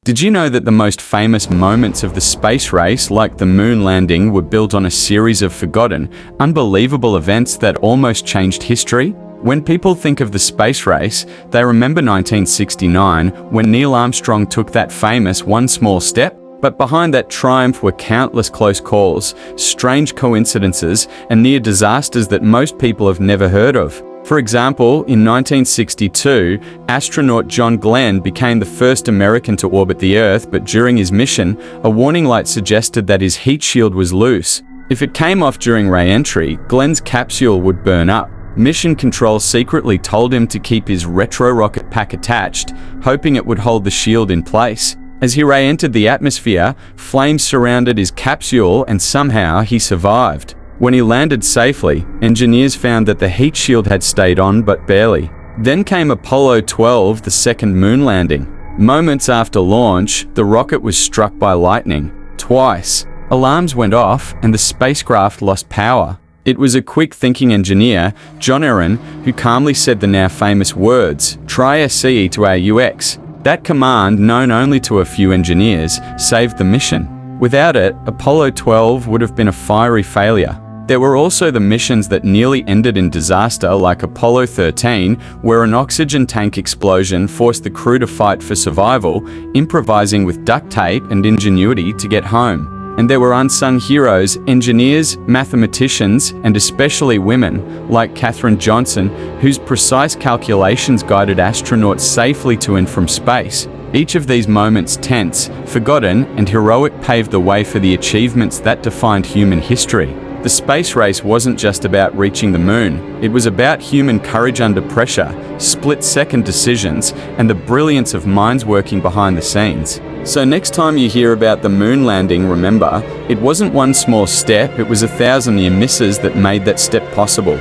Did you know that the most famous moments of the space race, like the moon landing, were built on a series of forgotten, unbelievable events that almost changed history? When people think of the space race, they remember 1969, when Neil Armstrong took that famous one small step. But behind that triumph were countless close calls, strange coincidences, and near disasters that most people have never heard of. For example, in 1962, astronaut John Glenn became the first American to orbit the Earth, but during his mission, a warning light suggested that his heat shield was loose. If it came off during re-entry, Glenn's capsule would burn up. Mission Control secretly told him to keep his retro rocket pack attached, hoping it would hold the shield in place. As he re-entered the atmosphere, flames surrounded his capsule and somehow he survived. When he landed safely, engineers found that the heat shield had stayed on, but barely. Then came Apollo 12, the second moon landing. Moments after launch, the rocket was struck by lightning. Twice. Alarms went off and the spacecraft lost power. It was a quick-thinking engineer, John Aaron, who calmly said the now famous words, "Try SCE to AUX." That command, known only to a few engineers, saved the mission. Without it, Apollo 12 would have been a fiery failure. There were also the missions that nearly ended in disaster, like Apollo 13, where an oxygen tank explosion forced the crew to fight for survival, improvising with duct tape and ingenuity to get home. And there were unsung heroes, engineers, mathematicians, and especially women, like Katherine Johnson, whose precise calculations guided astronauts safely to and from space. Each of these moments, tense, forgotten, and heroic, paved the way for the achievements that defined human history. The space race wasn't just about reaching the moon. It was about human courage under pressure, split-second decisions, and the brilliance of minds working behind the scenes. So next time you hear about the moon landing, remember, it wasn't one small step, it was 1,000 near misses that made that step possible.